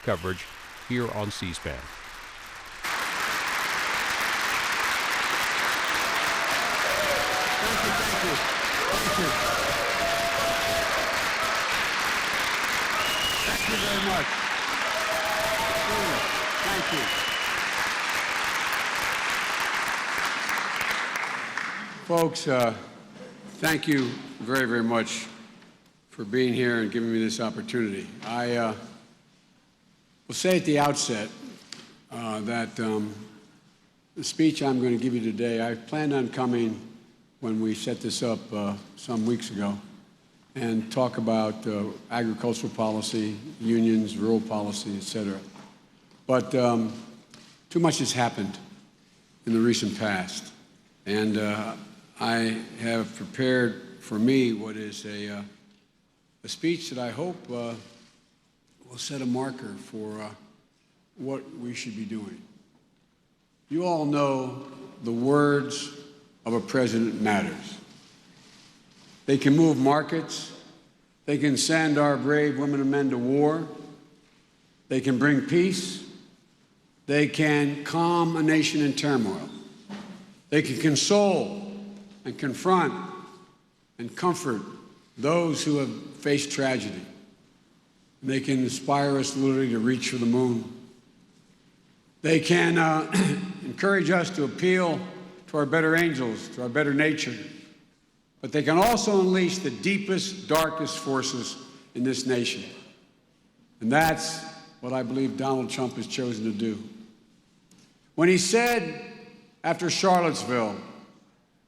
coverage here on C-SPAN. Thank you. Thank you very much. Thank you. Folks, thank you very, very much for being here and giving me this opportunity. I will say at the outset that the speech I'm going to give you today, I planned on coming when we set this up some weeks ago and talk about agricultural policy, unions, rural policy, et cetera. But too much has happened in the recent past. And I have prepared for me what is a speech that I hope will set a marker for what we should be doing. You all know the words of a president matters. They can move markets. They can send our brave women and men to war. They can bring peace. They can calm a nation in turmoil. They can console and confront and comfort those who have faced tragedy. And they can inspire us literally to reach for the moon. They can encourage us to appeal to our better angels, to our better nature. But they can also unleash the deepest, darkest forces in this nation. And that's what I believe Donald Trump has chosen to do. When he said after Charlottesville,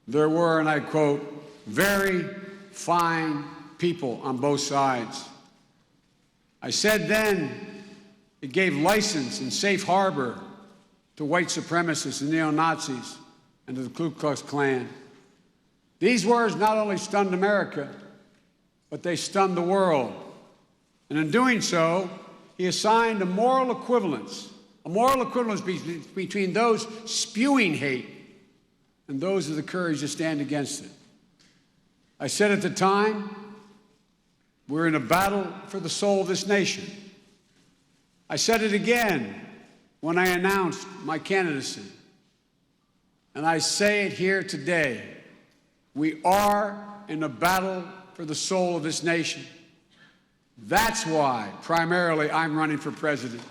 there were, and I quote, very fine people on both sides. I said then it gave license and safe harbor to white supremacists and neo-Nazis and to the Ku Klux Klan. These words not only stunned America, but they stunned the world. And in doing so, he assigned a moral equivalence between those spewing hate and those with the courage to stand against it. I said at the time, we're in a battle for the soul of this nation. I said it again when I announced my candidacy. And I say it here today. We are in a battle for the soul of this nation. That's why, primarily, I'm running for president.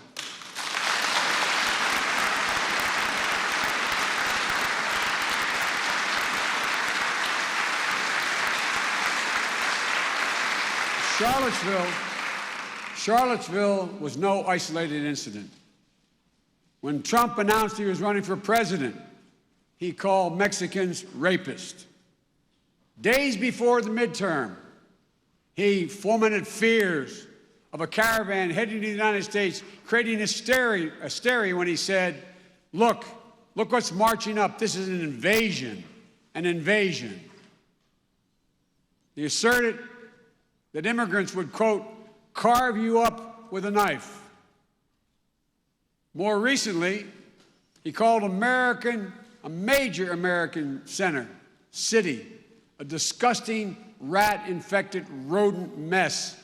Charlottesville was no isolated incident. When Trump announced he was running for president, he called Mexicans rapists. Days before the midterm, he fomented fears of a caravan heading to the United States, creating hysteria when he said, look what's marching up. This is an invasion. He asserted that immigrants would, quote, carve you up with a knife. More recently, he called a major American city, a disgusting, rat-infected rodent mess.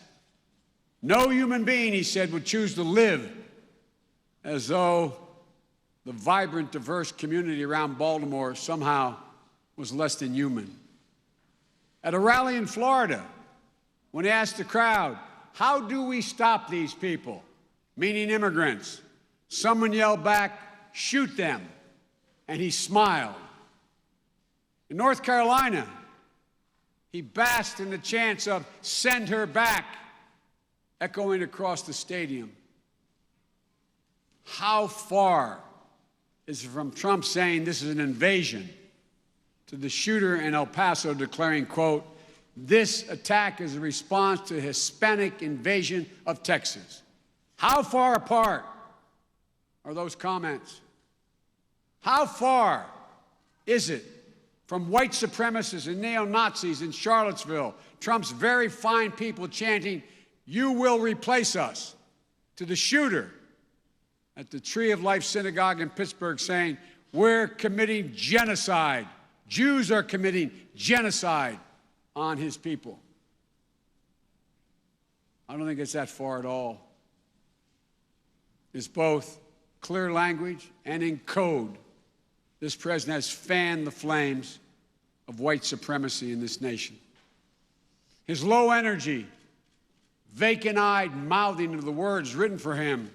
No human being, he said, would choose to live as though the vibrant, diverse community around Baltimore somehow was less than human. At a rally in Florida, when he asked the crowd, how do we stop these people, meaning immigrants, someone yelled back, shoot them, and he smiled. In North Carolina, he basked in the chants of send her back, echoing across the stadium. How far is it from Trump saying this is an invasion to the shooter in El Paso declaring, quote, this attack is a response to a Hispanic invasion of Texas? How far apart are those comments? How far is it from white supremacists and neo-Nazis in Charlottesville, Trump's very fine people chanting, you will replace us, to the shooter at the Tree of Life Synagogue in Pittsburgh saying, we're committing genocide. Jews are committing genocide on his people. I don't think it's that far at all. is both clear language and in code. This president has fanned the flames of white supremacy in this nation. His low energy, vacant-eyed mouthing of the words written for him,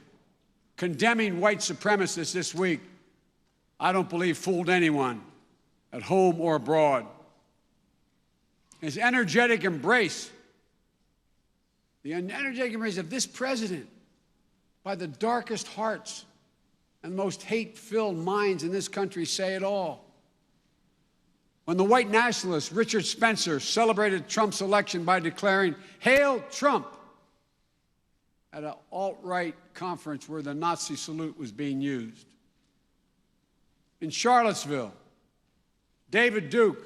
condemning white supremacists this week, I don't believe fooled anyone at home or abroad. His energetic embrace, the energetic embrace of this president by the darkest hearts and most hate-filled minds in this country say it all. When the white nationalist Richard Spencer celebrated Trump's election by declaring, "Hail Trump," at an alt-right conference where the Nazi salute was being used. In Charlottesville, David Duke,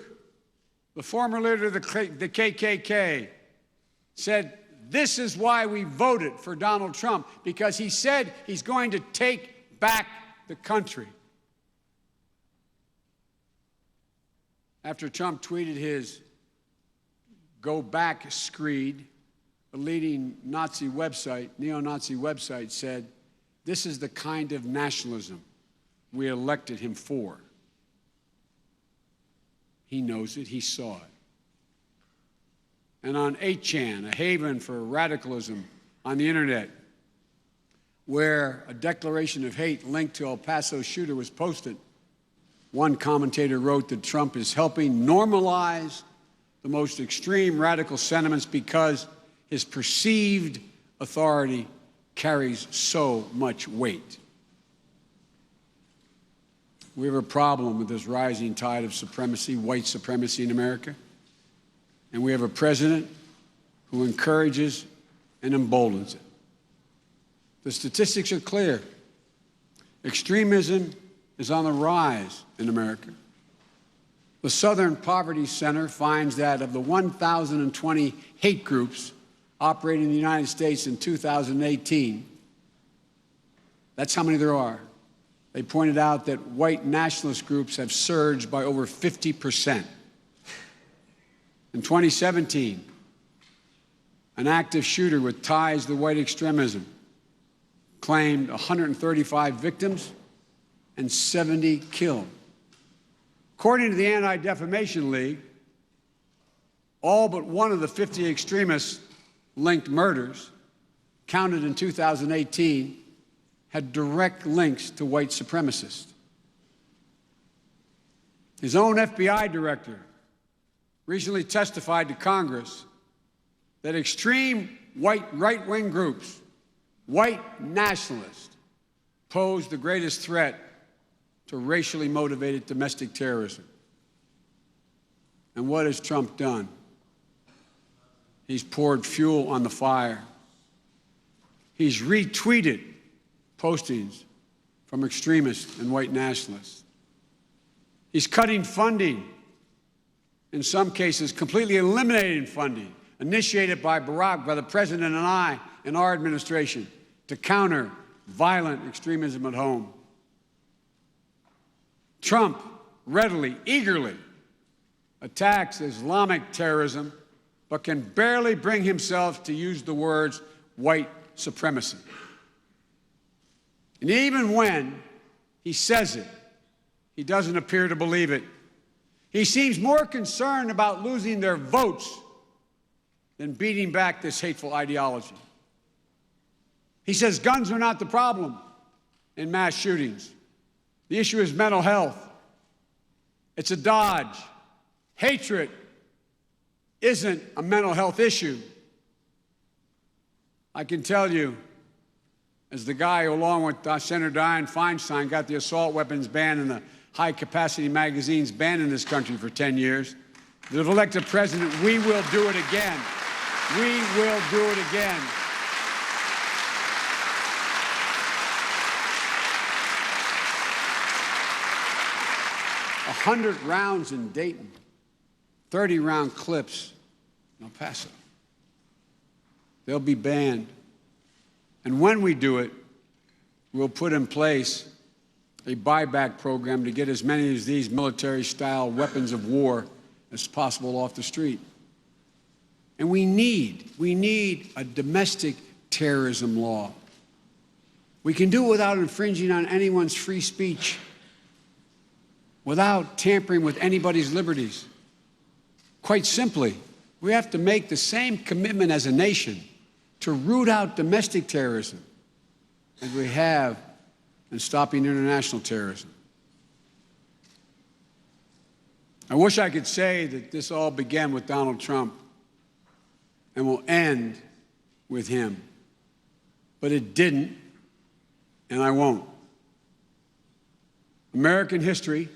the former leader of the KKK, said, "This is why we voted for Donald Trump, because he said he's going to take back the country." After Trump tweeted his "Go Back" screed, a leading Nazi website, neo-Nazi website, said, "This is the kind of nationalism we elected him for." He knows it. He saw it. And on 8chan, a haven for radicalism on the internet, where a declaration of hate linked to El Paso shooter was posted, one commentator wrote that Trump is helping normalize the most extreme radical sentiments because his perceived authority carries so much weight. We have a problem with this rising tide of supremacy, white supremacy in America. And we have a president who encourages and emboldens it. The statistics are clear. Extremism is on the rise in America. The Southern Poverty Center finds that of the 1,020 hate groups operating in the United States in 2018, that's how many there are. They pointed out that white nationalist groups have surged by over 50%. In 2017, an active shooter with ties to white extremism claimed 135 victims and 70 killed. According to the Anti-Defamation League, all but one of the 50 extremist-linked murders counted in 2018 had direct links to white supremacists. His own FBI director recently testified to Congress that extreme white right-wing groups, white nationalists, pose the greatest threat to racially motivated domestic terrorism. And what has Trump done? He's poured fuel on the fire. He's retweeted postings from extremists and white nationalists. He's cutting funding, in some cases completely eliminating funding, initiated by the President and I in our administration to counter violent extremism at home. Trump readily, eagerly attacks Islamic terrorism, but can barely bring himself to use the words white supremacy. And even when he says it, he doesn't appear to believe it. He seems more concerned about losing their votes than beating back this hateful ideology. He says guns are not the problem in mass shootings. The issue is mental health. It's a dodge. Hatred isn't a mental health issue. I can tell you, as the guy who, along with Senator Dianne Feinstein, got the assault weapons ban and the high-capacity magazines banned in this country for 10 years, that if elected president, we will do it again. We will do it again. A 100 rounds in Dayton, 30-round clips in El Paso. They'll be banned. And when we do it, we'll put in place a buyback program to get as many of these military-style weapons of war as possible off the street. And we need a domestic terrorism law. We can do it without infringing on anyone's free speech, without tampering with anybody's liberties. Quite simply, we have to make the same commitment as a nation to root out domestic terrorism as we have in stopping international terrorism. I wish I could say that this all began with Donald Trump and will end with him, but it didn't, and I won't. American history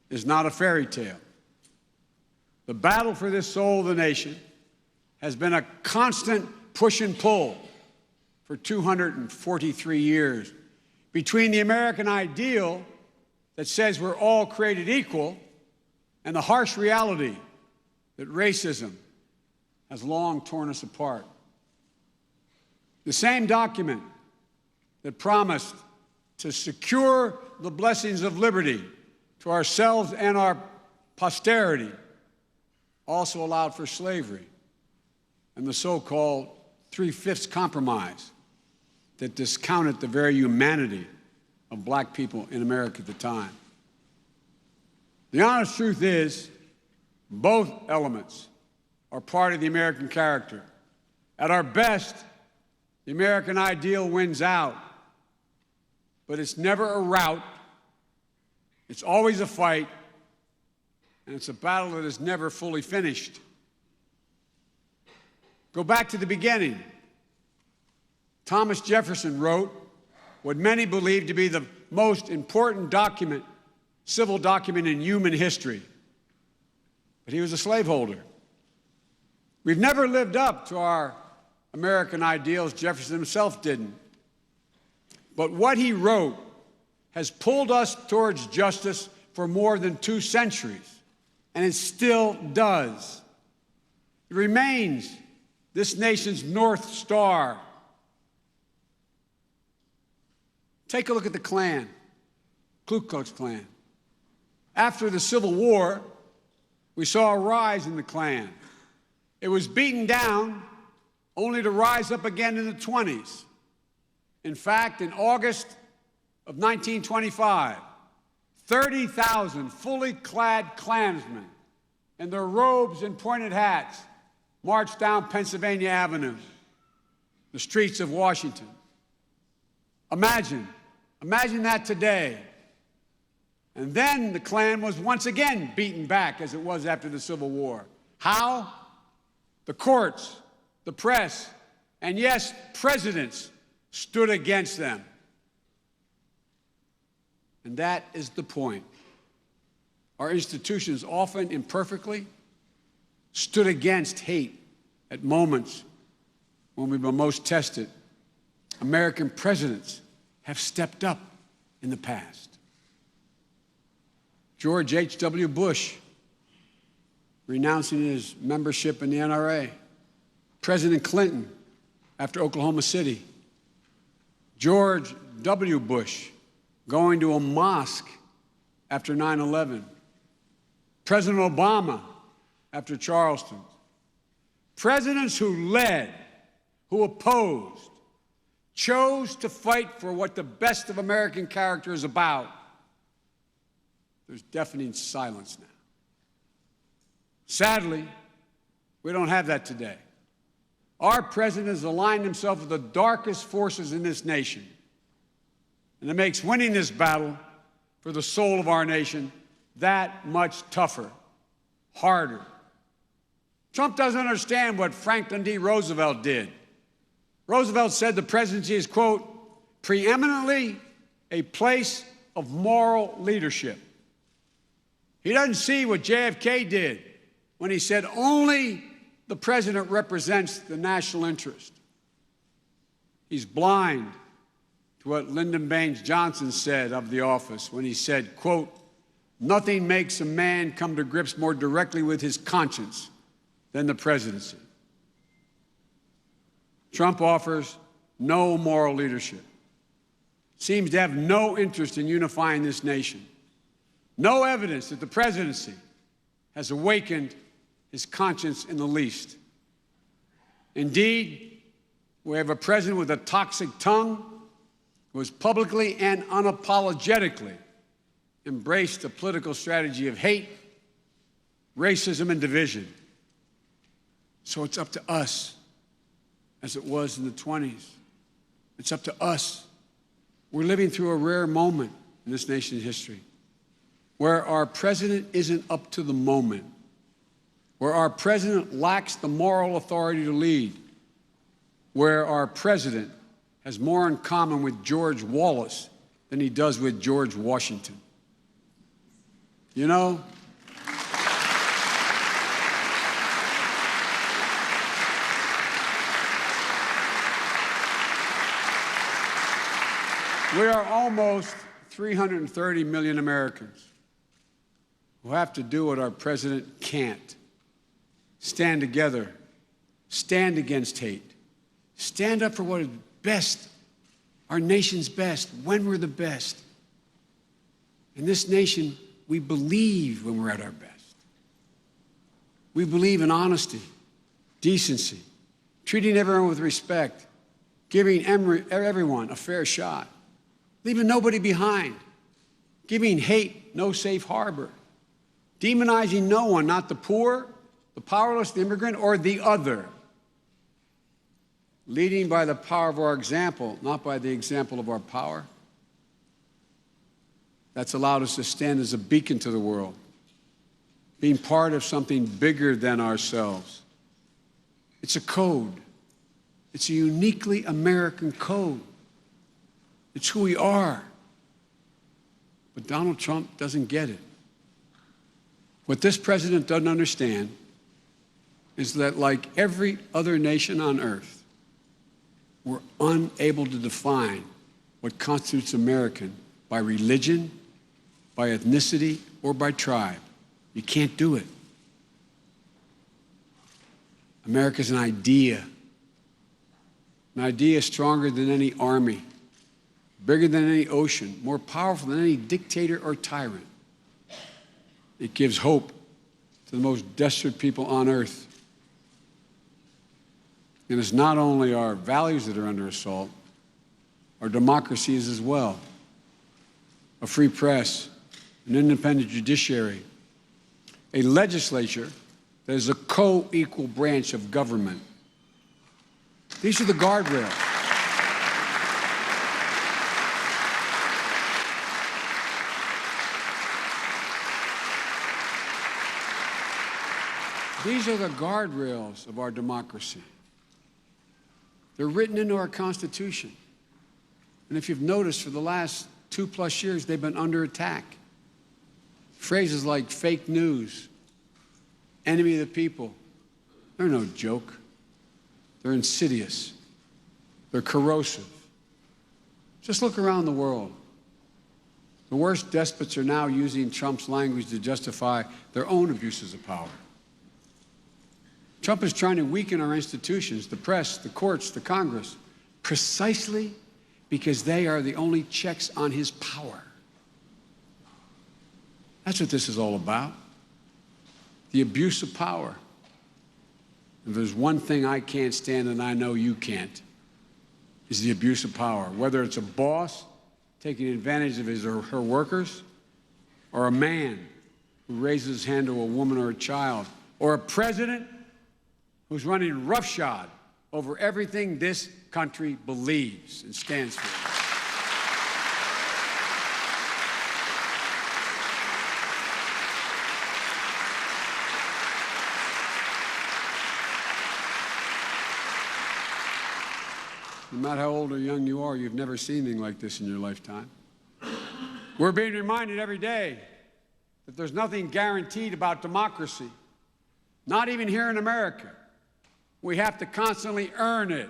is not a fairy tale. The battle for this soul of the nation has been a constant push and pull for 243 years between the American ideal that says we're all created equal and the harsh reality that racism has long torn us apart. The same document that promised to secure the blessings of liberty to ourselves and our posterity also allowed for slavery and the so-called Three-Fifths Compromise that discounted the very humanity of black people in America at the time. The honest truth is, both elements are part of the American character. At our best, the American ideal wins out, but it's never a rout. It's always a fight, and it's a battle that is never fully finished. Go back to the beginning. Thomas Jefferson wrote what many believe to be the most important document, civil document in human history. But he was a slaveholder. We've never lived up to our American ideals. Jefferson himself didn't. But what he wrote has pulled us towards justice for more than 2 centuries, and it still does. It remains this nation's North Star. Take a look at the Klan, Ku Klux Klan. After the Civil War, we saw a rise in the Klan. It was beaten down only to rise up again in the 20s. In fact, in August of 1925, 30,000 fully clad Klansmen in their robes and pointed hats marched down Pennsylvania Avenue, the streets of Washington. Imagine that today. And then the Klan was once again beaten back as it was after the Civil War. How? The courts, the press, and yes, presidents stood against them. And that is the point. Our institutions, often imperfectly, stood against hate at moments when we were most tested. American presidents have stepped up in the past. George H.W. Bush renouncing his membership in the NRA. President Clinton after Oklahoma City. George W. Bush going to a mosque after 9/11. President Obama after Charleston. Presidents who led, who opposed, chose to fight for what the best of American character is about. There's deafening silence now. Sadly, we don't have that today. Our president has aligned himself with the darkest forces in this nation. And it makes winning this battle for the soul of our nation that much tougher, harder. Trump doesn't understand what Franklin D. Roosevelt did. Roosevelt said the presidency is, quote, preeminently a place of moral leadership. He doesn't see what JFK did when he said only the president represents the national interest. He's blind to what Lyndon Baines Johnson said of the office when he said, quote, nothing makes a man come to grips more directly with his conscience than the presidency. Trump offers no moral leadership, seems to have no interest in unifying this nation. No evidence that the presidency has awakened his conscience in the least. Indeed, we have a president with a toxic tongue, who has publicly and unapologetically embraced the political strategy of hate, racism, and division. So it's up to us, as it was in the 20s. It's up to us. We're living through a rare moment in this nation's history where our president isn't up to the moment, where our president lacks the moral authority to lead, where our president has more in common with George Wallace than he does with George Washington. You know, we are almost 330 million Americans who have to do what our president can't. Stand together, stand against hate, stand up for what is best, our nation's best, when we're the best. In this nation, we believe when we're at our best. We believe in honesty, decency, treating everyone with respect, giving everyone a fair shot, leaving nobody behind, giving hate no safe harbor, demonizing no one, not the poor, the powerless, the immigrant, or the other. Leading by the power of our example, not by the example of our power. That's allowed us to stand as a beacon to the world, being part of something bigger than ourselves. It's a code. It's a uniquely American code. It's who we are. But Donald Trump doesn't get it. What this president doesn't understand is that, like every other nation on earth, we're unable to define what constitutes American by religion, by ethnicity, or by tribe. You can't do it. America's an idea stronger than any army, bigger than any ocean, more powerful than any dictator or tyrant. It gives hope to the most desperate people on earth. And it's not only our values that are under assault, our democracy is as well. A free press, an independent judiciary, a legislature that is a co-equal branch of government. These are the guardrails. These are the guardrails of our democracy. They're written into our Constitution. And if you've noticed, for the last 2+ years, they've been under attack. Phrases like fake news, enemy of the people, they're no joke. They're insidious. They're corrosive. Just look around the world. The worst despots are now using Trump's language to justify their own abuses of power. Trump is trying to weaken our institutions, the press, the courts, the Congress, precisely because they are the only checks on his power. That's what this is all about, the abuse of power. If there's one thing I can't stand, and I know you can't, is the abuse of power. Whether it's a boss taking advantage of his or her workers, or a man who raises his hand to a woman or a child, or a president who's running roughshod over everything this country believes and stands for. No matter how old or young you are, you've never seen anything like this in your lifetime. We're being reminded every day that there's nothing guaranteed about democracy, not even here in America. We have to constantly earn it.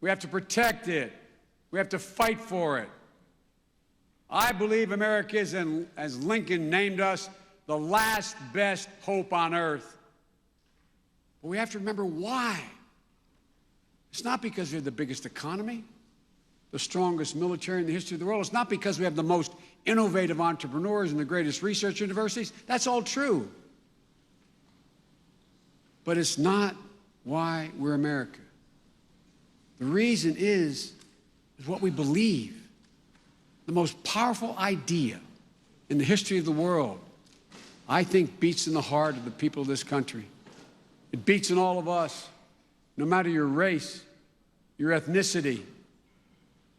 We have to protect it. We have to fight for it. I believe America is, as Lincoln named us, the last best hope on earth. But we have to remember why. It's not because we have the biggest economy, the strongest military in the history of the world. It's not because we have the most innovative entrepreneurs and the greatest research universities. That's all true. But it's not why we're America. The reason is what we believe. the most powerful idea in the history of the world, I think beats in the heart of the people of this country. It beats in all of us, no matter your race, your ethnicity,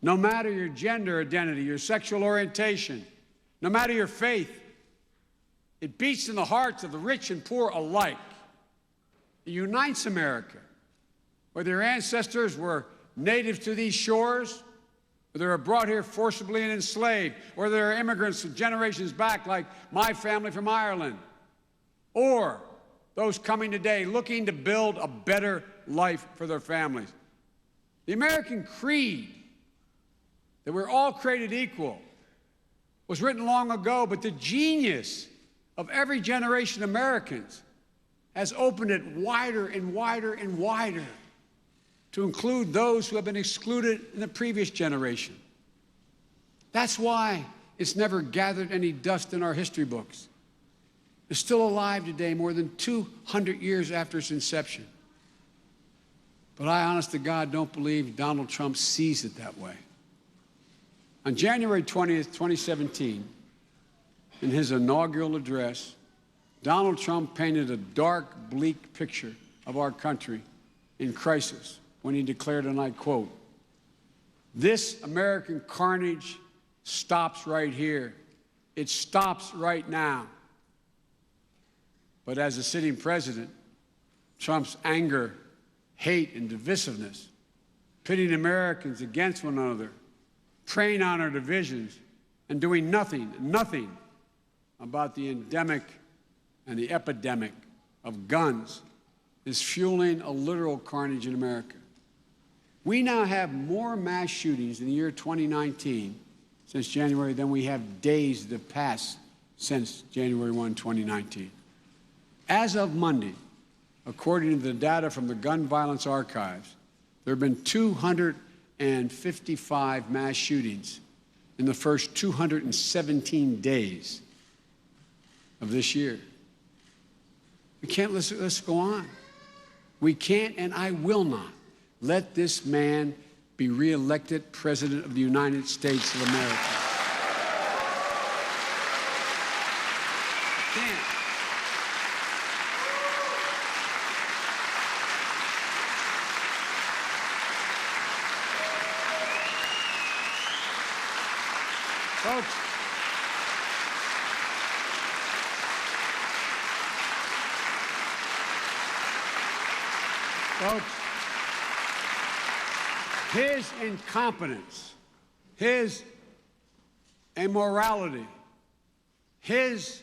no matter your gender identity, your sexual orientation, no matter your faith. It beats in the hearts of the rich and poor alike. It unites America. Whether your ancestors were natives to these shores, or they were brought here forcibly and enslaved, or they're immigrants generations back like my family from Ireland, or those coming today looking to build a better life for their families. The American creed, that we're all created equal, was written long ago, but the genius of every generation of Americans has opened it wider and wider and wider to include those who have been excluded in the previous generation. That's why it's never gathered any dust in our history books. It's still alive today, more than 200 years after its inception. But I, honest to God, don't believe Donald Trump sees it that way. On January 20th, 2017, in his inaugural address, Donald Trump painted a dark, bleak picture of our country in crisis when he declared, and I quote, "This American carnage stops right here. It stops right now." But as a sitting president, Trump's anger, hate, and divisiveness, pitting Americans against one another, preying on our divisions, and doing nothing about the endemic and the epidemic of guns is fueling a literal carnage in America. We now have more mass shootings in the year 2019 since January than we have days that have passed since January 1, 2019. As of Monday, according to the data from the Gun Violence Archives, there have been 255 mass shootings in the first 217 days of this year. We can't let this go on. We can't, and I will not, let this man be reelected President of the United States of America. I can't. Folks, his incompetence, his immorality, his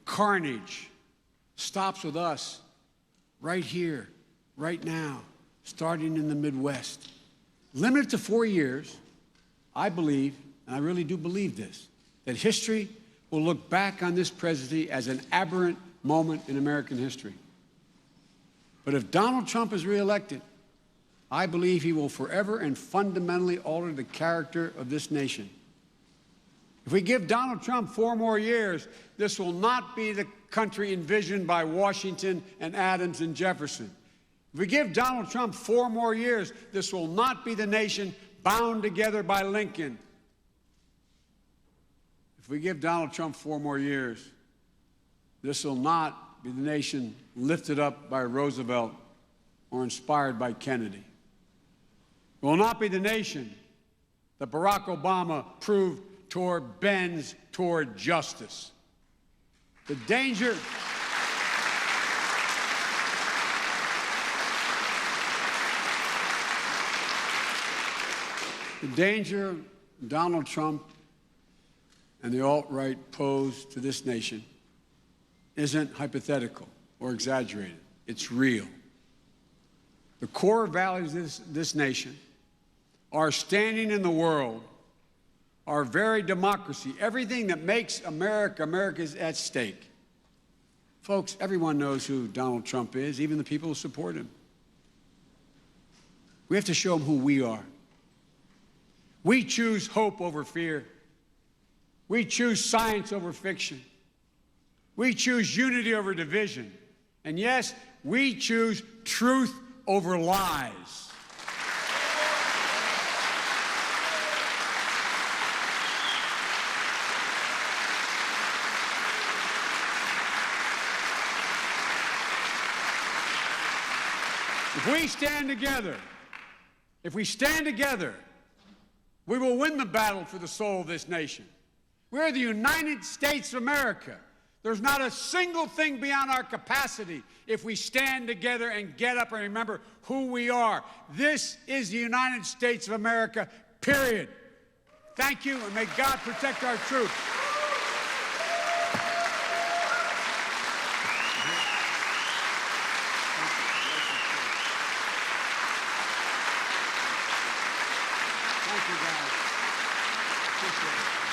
carnage stops with us right here, right now, starting in the Midwest. Limited to 4 years, I believe, and I really do believe this, that history will look back on this presidency as an aberrant moment in American history. But if Donald Trump is reelected, I believe he will forever and fundamentally alter the character of this nation. If we give Donald Trump 4 more years, this will not be the country envisioned by Washington and Adams and Jefferson. If we give Donald Trump 4 more years, this will not be the nation bound together by Lincoln. If we give Donald Trump 4 more years, this will not be the nation lifted up by Roosevelt or inspired by Kennedy. It will not be the nation that Barack Obama bends toward justice. The danger Donald Trump and the alt-right pose to this nation isn't hypothetical or exaggerated. It's real. The core values of this nation, our standing in the world, our very democracy, everything that makes America is at stake. Folks, everyone knows who Donald Trump is, even the people who support him. We have to show them who we are. We choose hope over fear. We choose science over fiction. We choose unity over division. And yes, we choose truth over lies. If we stand together, we will win the battle for the soul of this nation. We're the United States of America. There's not a single thing beyond our capacity if we stand together and get up and remember who we are. This is the United States of America, period. Thank you, and may God protect our troops. Thank you, guys. Appreciate it.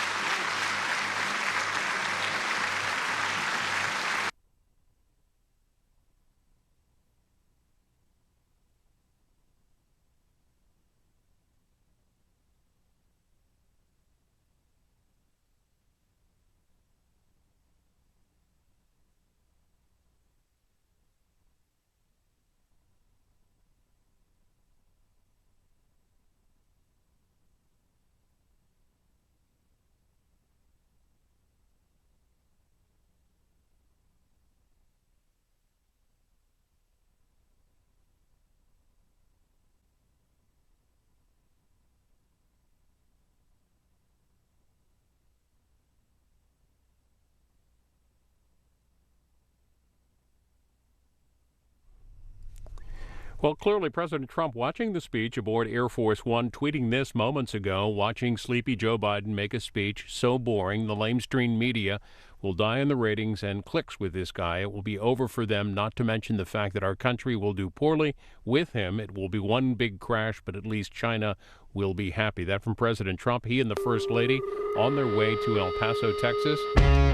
Well, clearly President Trump watching the speech aboard Air Force One, tweeting this moments ago, watching sleepy Joe Biden make a speech so boring the lamestream media will die in the ratings and clicks with this guy. It will be over for them, not to mention the fact that our country will do poorly with him. It will be one big crash, but at least China will be happy. That from President Trump. He and the First Lady on their way to El Paso, Texas.